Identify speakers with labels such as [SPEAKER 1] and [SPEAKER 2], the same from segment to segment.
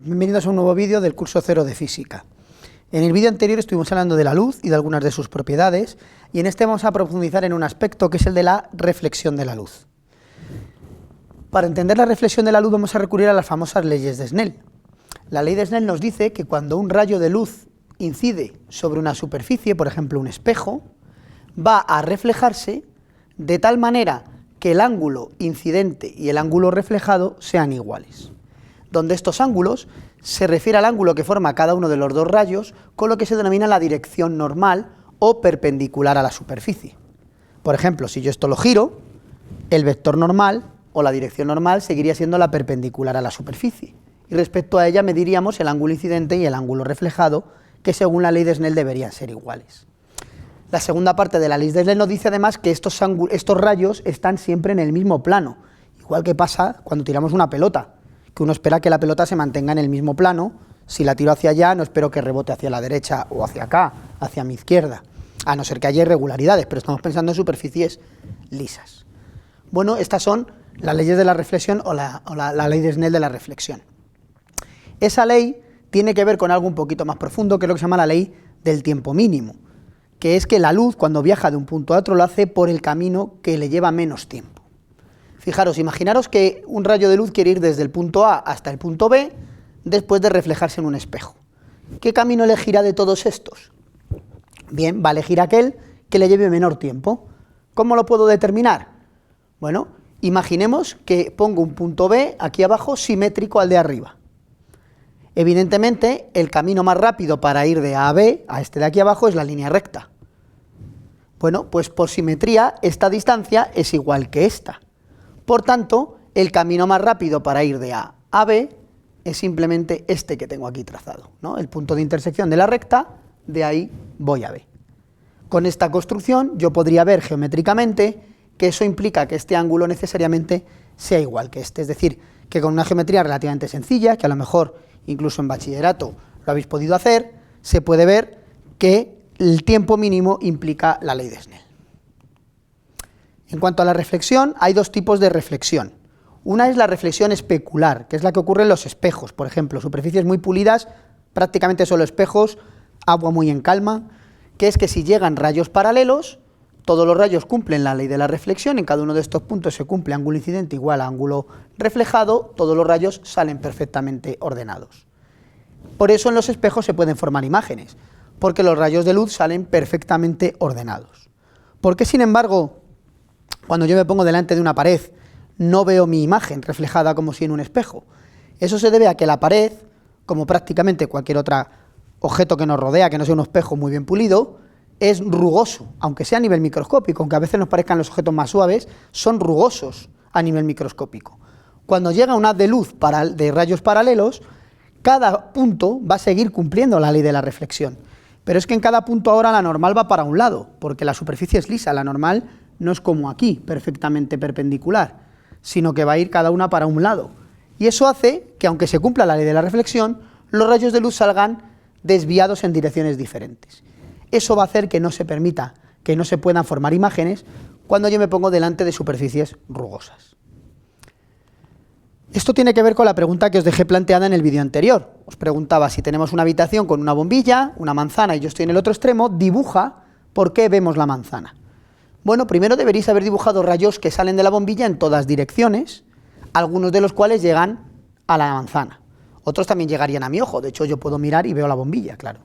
[SPEAKER 1] Bienvenidos a un nuevo vídeo del curso 0 de Física. En el vídeo anterior estuvimos hablando de la luz y de algunas de sus propiedades, y en este vamos a profundizar en un aspecto que es el de la reflexión de la luz. Para entender la reflexión de la luz vamos a recurrir a las famosas leyes de Snell. La ley de Snell nos dice que cuando un rayo de luz incide sobre una superficie, por ejemplo un espejo, va a reflejarse de tal manera que el ángulo incidente y el ángulo reflejado sean iguales, donde estos ángulos se refiere al ángulo que forma cada uno de los dos rayos con lo que se denomina la dirección normal o perpendicular a la superficie. Por ejemplo, si yo esto lo giro, el vector normal o la dirección normal seguiría siendo la perpendicular a la superficie, y respecto a ella mediríamos el ángulo incidente y el ángulo reflejado, que según la ley de Snell deberían ser iguales. La segunda parte de la ley de Snell nos dice además que estos rayos están siempre en el mismo plano, igual que pasa cuando tiramos una pelota, que uno espera que la pelota se mantenga en el mismo plano. Si la tiro hacia allá, no espero que rebote hacia la derecha o hacia acá, hacia mi izquierda, a no ser que haya irregularidades, pero estamos pensando en superficies lisas. Bueno, estas son las leyes de la reflexión o la ley de Snell de la reflexión. Esa ley tiene que ver con algo un poquito más profundo, que es lo que se llama la ley del tiempo mínimo, que es que la luz, cuando viaja de un punto a otro, lo hace por el camino que le lleva menos tiempo. Fijaros, imaginaros que un rayo de luz quiere ir desde el punto A hasta el punto B después de reflejarse en un espejo. ¿Qué camino elegirá de todos estos? Bien, va a elegir aquel que le lleve menor tiempo. ¿Cómo lo puedo determinar? Bueno, imaginemos que pongo un punto B aquí abajo simétrico al de arriba. Evidentemente, el camino más rápido para ir de A a B, a este de aquí abajo, es la línea recta. Bueno, pues por simetría, esta distancia es igual que esta. Por tanto, el camino más rápido para ir de A a B es simplemente este que tengo aquí trazado, ¿no? El punto de intersección de la recta, de ahí voy a B. Con esta construcción yo podría ver geométricamente que eso implica que este ángulo necesariamente sea igual que este, es decir, que con una geometría relativamente sencilla, que a lo mejor incluso en bachillerato lo habéis podido hacer, se puede ver que el tiempo mínimo implica la ley de Snell. En cuanto a la reflexión, hay dos tipos de reflexión. Una es la reflexión especular, que es la que ocurre en los espejos, por ejemplo, superficies muy pulidas, prácticamente solo espejos, agua muy en calma, que es que si llegan rayos paralelos, todos los rayos cumplen la ley de la reflexión, en cada uno de estos puntos se cumple ángulo incidente igual a ángulo reflejado, todos los rayos salen perfectamente ordenados. Por eso en los espejos se pueden formar imágenes, porque los rayos de luz salen perfectamente ordenados. ¿Por qué, sin embargo, cuando yo me pongo delante de una pared, no veo mi imagen reflejada como si en un espejo? Eso se debe a que la pared, como prácticamente cualquier otro objeto que nos rodea, que no sea un espejo muy bien pulido, es rugoso, aunque sea a nivel microscópico, aunque a veces nos parezcan los objetos más suaves, son rugosos a nivel microscópico. Cuando llega un haz de luz de rayos paralelos, cada punto va a seguir cumpliendo la ley de la reflexión. Pero es que en cada punto ahora la normal va para un lado, porque la superficie es lisa, la normal no es como aquí, perfectamente perpendicular, sino que va a ir cada una para un lado. Y eso hace que, aunque se cumpla la ley de la reflexión, los rayos de luz salgan desviados en direcciones diferentes. Eso va a hacer que no se permita, que no se puedan formar imágenes cuando yo me pongo delante de superficies rugosas. Esto tiene que ver con la pregunta que os dejé planteada en el vídeo anterior. Os preguntaba, si tenemos una habitación con una bombilla, una manzana y yo estoy en el otro extremo, dibuja por qué vemos la manzana. Bueno, primero deberéis haber dibujado rayos que salen de la bombilla en todas direcciones, algunos de los cuales llegan a la manzana. Otros también llegarían a mi ojo, de hecho yo puedo mirar y veo la bombilla, claro.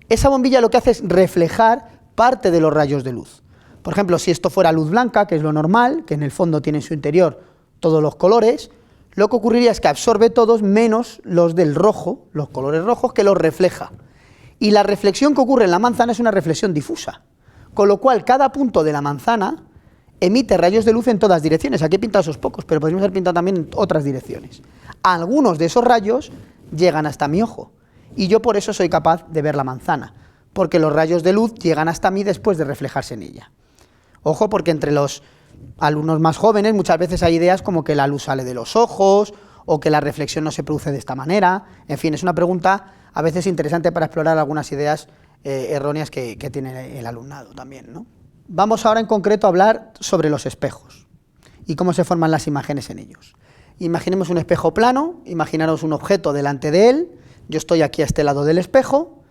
[SPEAKER 1] Esa bombilla lo que hace es reflejar parte de los rayos de luz. Por ejemplo, si esto fuera luz blanca, que es lo normal, que en el fondo tiene en su interior todos los colores, lo que ocurriría es que absorbe todos menos los del rojo, los colores rojos, que los refleja. Y la reflexión que ocurre en la manzana es una reflexión difusa, con lo cual cada punto de la manzana emite rayos de luz en todas direcciones. Aquí he pintado esos pocos, pero podríamos haber pintado también en otras direcciones. Algunos de esos rayos llegan hasta mi ojo, y yo por eso soy capaz de ver la manzana, porque los rayos de luz llegan hasta mí después de reflejarse en ella. Ojo, porque entre los alumnos más jóvenes muchas veces hay ideas como que la luz sale de los ojos, o que la reflexión no se produce de esta manera. En fin, es una pregunta a veces interesante para explorar algunas ideas erróneas que tiene el alumnado también, ¿no? Vamos ahora en concreto a hablar sobre los espejos y cómo se forman las imágenes en ellos. Imaginemos un espejo plano, imaginaros un objeto delante de él, yo estoy aquí a este lado del espejo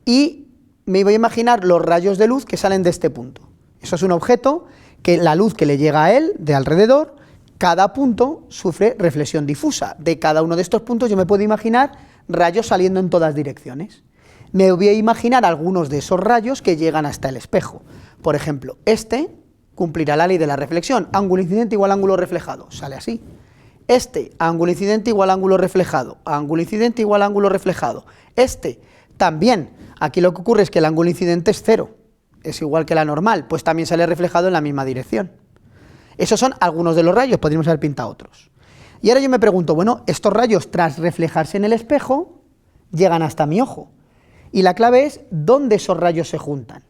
[SPEAKER 1] y me voy a imaginar los rayos de luz que salen de este punto. Eso es un objeto que la luz que le llega a él, de alrededor, cada punto sufre reflexión difusa. De cada uno de estos puntos yo me puedo imaginar rayos saliendo en todas direcciones. Me voy a imaginar algunos de esos rayos que llegan hasta el espejo. Por ejemplo, este cumplirá la ley de la reflexión, ángulo incidente igual ángulo reflejado, sale así. Este, ángulo incidente igual ángulo reflejado, ángulo incidente igual ángulo reflejado. Este, también, aquí lo que ocurre es que el ángulo incidente es 0, es igual que la normal, pues también sale reflejado en la misma dirección. Esos son algunos de los rayos, podríamos haber pintado otros. Y ahora yo me pregunto, bueno, estos rayos tras reflejarse en el espejo, llegan hasta mi ojo. Y la clave es dónde esos rayos se juntan,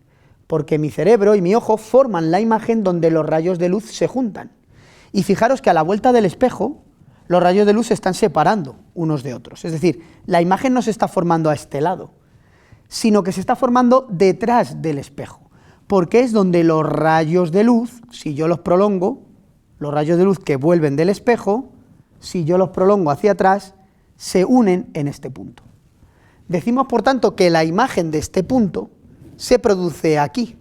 [SPEAKER 1] porque mi cerebro y mi ojo forman la imagen donde los rayos de luz se juntan. Y fijaros que a la vuelta del espejo, los rayos de luz se están separando unos de otros. Es decir, la imagen no se está formando a este lado, sino que se está formando detrás del espejo, porque es donde los rayos de luz, si yo los prolongo, los rayos de luz que vuelven del espejo, si yo los prolongo hacia atrás, se unen en este punto. Decimos, por tanto, que la imagen de este punto se produce aquí,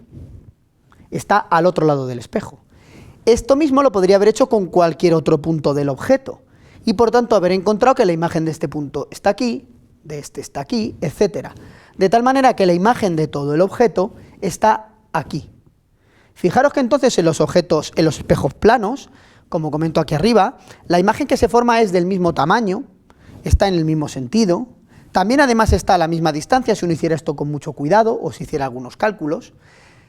[SPEAKER 1] está al otro lado del espejo. Esto mismo lo podría haber hecho con cualquier otro punto del objeto, y por tanto haber encontrado que la imagen de este punto está aquí, de este está aquí, etc. De tal manera que la imagen de todo el objeto está aquí. Fijaros que entonces en los objetos, en los espejos planos, como comento aquí arriba, la imagen que se forma es del mismo tamaño, está en el mismo sentido, también además está a la misma distancia si uno hiciera esto con mucho cuidado o si hiciera algunos cálculos,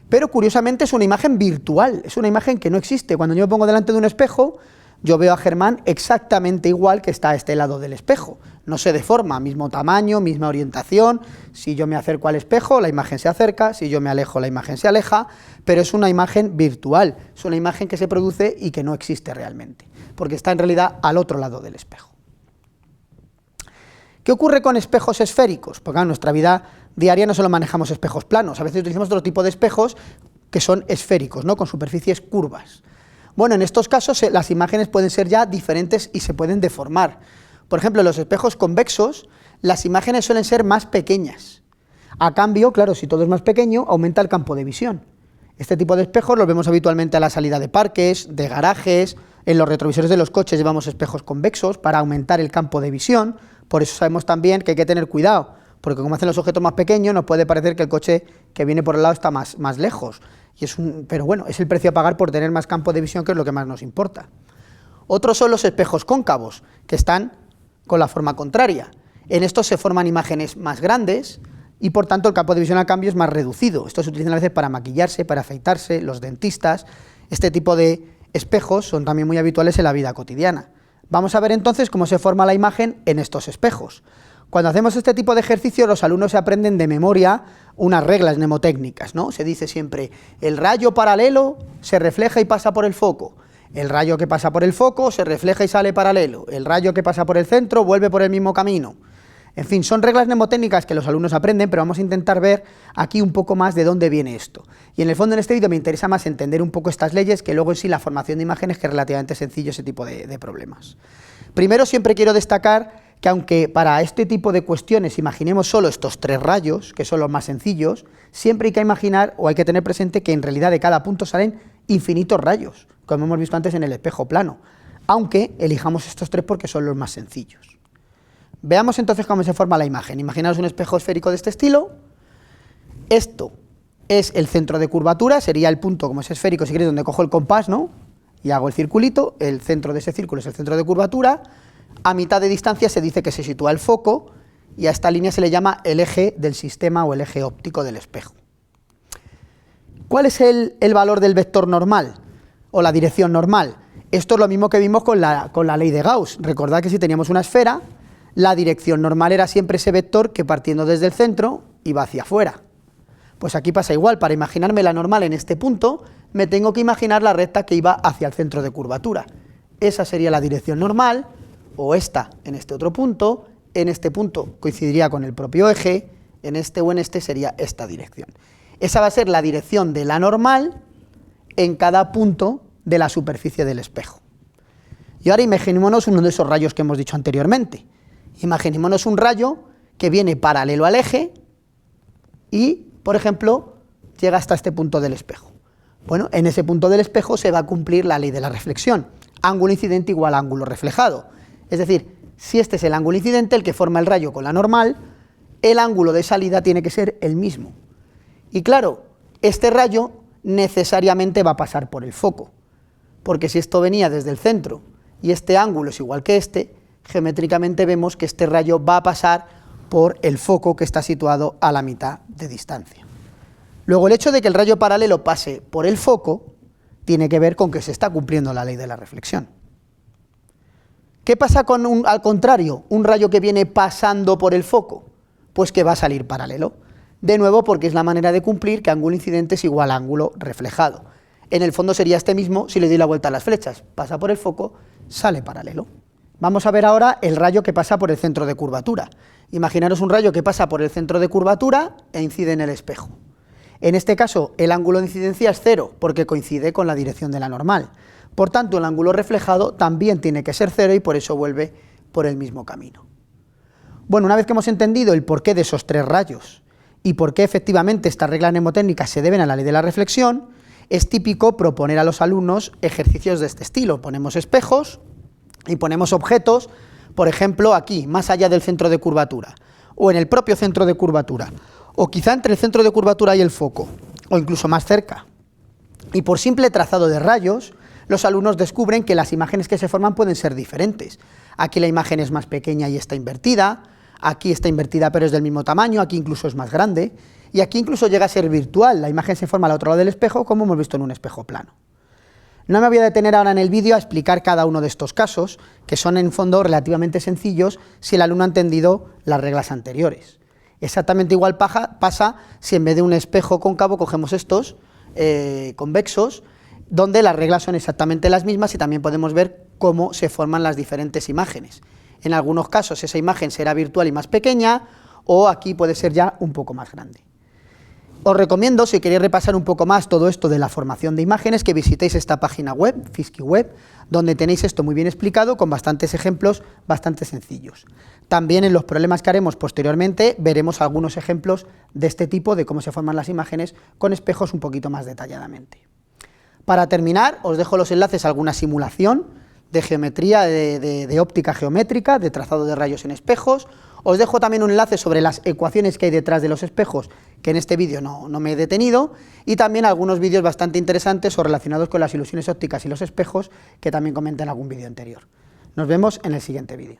[SPEAKER 1] pero curiosamente es una imagen virtual, es una imagen que no existe. Cuando yo me pongo delante de un espejo, yo veo a Germán exactamente igual que está a este lado del espejo, no se deforma, mismo tamaño, misma orientación, si yo me acerco al espejo la imagen se acerca, si yo me alejo la imagen se aleja, pero es una imagen virtual, es una imagen que se produce y que no existe realmente, porque está en realidad al otro lado del espejo. ¿Qué ocurre con espejos esféricos? Porque en nuestra vida diaria no solo manejamos espejos planos, a veces utilizamos otro tipo de espejos que son esféricos, ¿no? Con superficies curvas. Bueno, en estos casos las imágenes pueden ser ya diferentes y se pueden deformar. Por ejemplo, en los espejos convexos, las imágenes suelen ser más pequeñas. A cambio, claro, si todo es más pequeño, aumenta el campo de visión. Este tipo de espejos los vemos habitualmente a la salida de parques, de garajes, en los retrovisores de los coches llevamos espejos convexos para aumentar el campo de visión. Por eso sabemos también que hay que tener cuidado, porque como hacen los objetos más pequeños, nos puede parecer que el coche que viene por el lado está más lejos. Pero bueno, es el precio a pagar por tener más campo de visión, que es lo que más nos importa. Otros son los espejos cóncavos, que están con la forma contraria. En estos se forman imágenes más grandes y por tanto el campo de visión a cambio es más reducido. Estos se utilizan a veces para maquillarse, para afeitarse, los dentistas. Este tipo de espejos son también muy habituales en la vida cotidiana. Vamos a ver entonces cómo se forma la imagen en estos espejos. Cuando hacemos este tipo de ejercicio, los alumnos se aprenden de memoria unas reglas mnemotécnicas, ¿no? Se dice siempre, el rayo paralelo se refleja y pasa por el foco, el rayo que pasa por el foco se refleja y sale paralelo, el rayo que pasa por el centro vuelve por el mismo camino. En fin, son reglas mnemotécnicas que los alumnos aprenden, pero vamos a intentar ver aquí un poco más de dónde viene esto. Y en el fondo en este vídeo me interesa más entender un poco estas leyes que luego en sí la formación de imágenes, que es relativamente sencillo ese tipo de problemas. Primero, siempre quiero destacar que aunque para este tipo de cuestiones imaginemos solo estos 3 rayos, que son los más sencillos, siempre hay que imaginar o hay que tener presente que en realidad de cada punto salen infinitos rayos, como hemos visto antes en el espejo plano, aunque elijamos estos 3 porque son los más sencillos. Veamos entonces cómo se forma la imagen. Imaginaos un espejo esférico de este estilo. Esto es el centro de curvatura, sería el punto, como es esférico, si queréis, donde cojo el compás, ¿no? Y hago el circulito, el centro de ese círculo es el centro de curvatura. A mitad de distancia se dice que se sitúa el foco y a esta línea se le llama el eje del sistema o el eje óptico del espejo. ¿Cuál es el valor del vector normal o la dirección normal? Esto es lo mismo que vimos con la ley de Gauss. Recordad que si teníamos una esfera, la dirección normal era siempre ese vector que partiendo desde el centro iba hacia afuera. Pues aquí pasa igual, para imaginarme la normal en este punto, me tengo que imaginar la recta que iba hacia el centro de curvatura. Esa sería la dirección normal, o esta en este otro punto, en este punto coincidiría con el propio eje, en este o en este sería esta dirección. Esa va a ser la dirección de la normal en cada punto de la superficie del espejo. Y ahora imaginémonos uno de esos rayos que hemos dicho anteriormente. Imaginémonos un rayo que viene paralelo al eje y, por ejemplo, llega hasta este punto del espejo. Bueno, en ese punto del espejo se va a cumplir la ley de la reflexión. Ángulo incidente igual a ángulo reflejado. Es decir, si este es el ángulo incidente, el que forma el rayo con la normal, el ángulo de salida tiene que ser el mismo. Y claro, este rayo necesariamente va a pasar por el foco, porque si esto venía desde el centro y este ángulo es igual que este, geométricamente vemos que este rayo va a pasar por el foco que está situado a la mitad de distancia. Luego, el hecho de que el rayo paralelo pase por el foco tiene que ver con que se está cumpliendo la ley de la reflexión. ¿Qué pasa con al contrario, un rayo que viene pasando por el foco? Pues que va a salir paralelo. De nuevo, porque es la manera de cumplir que ángulo incidente es igual a ángulo reflejado. En el fondo sería este mismo si le doy la vuelta a las flechas. Pasa por el foco, sale paralelo. Vamos a ver ahora el rayo que pasa por el centro de curvatura. Imaginaros un rayo que pasa por el centro de curvatura e incide en el espejo. En este caso, el ángulo de incidencia es 0, porque coincide con la dirección de la normal. Por tanto, el ángulo reflejado también tiene que ser 0 y por eso vuelve por el mismo camino. Bueno, una vez que hemos entendido el porqué de esos tres rayos y por qué efectivamente estas reglas mnemotécnicas se deben a la ley de la reflexión, es típico proponer a los alumnos ejercicios de este estilo. Ponemos espejos y ponemos objetos, por ejemplo, aquí, más allá del centro de curvatura, o en el propio centro de curvatura, o quizá entre el centro de curvatura y el foco, o incluso más cerca. Y por simple trazado de rayos, los alumnos descubren que las imágenes que se forman pueden ser diferentes. Aquí la imagen es más pequeña y está invertida, aquí está invertida pero es del mismo tamaño, aquí incluso es más grande, y aquí incluso llega a ser virtual, la imagen se forma al otro lado del espejo, como hemos visto en un espejo plano. No me voy a detener ahora en el vídeo a explicar cada uno de estos casos, que son en fondo relativamente sencillos si el alumno ha entendido las reglas anteriores. Exactamente igual pasa si en vez de un espejo cóncavo cogemos estos convexos, donde las reglas son exactamente las mismas y también podemos ver cómo se forman las diferentes imágenes. En algunos casos esa imagen será virtual y más pequeña, o aquí puede ser ya un poco más grande. Os recomiendo, si queréis repasar un poco más todo esto de la formación de imágenes, que visitéis esta página web, FISKIweb, donde tenéis esto muy bien explicado, con bastantes ejemplos bastante sencillos. También en los problemas que haremos posteriormente veremos algunos ejemplos de este tipo, de cómo se forman las imágenes con espejos un poquito más detalladamente. Para terminar, os dejo los enlaces a alguna simulación de geometría, de óptica geométrica, de trazado de rayos en espejos. Os dejo también un enlace sobre las ecuaciones que hay detrás de los espejos, que en este vídeo no me he detenido, y también algunos vídeos bastante interesantes o relacionados con las ilusiones ópticas y los espejos, que también comenté en algún vídeo anterior. Nos vemos en el siguiente vídeo.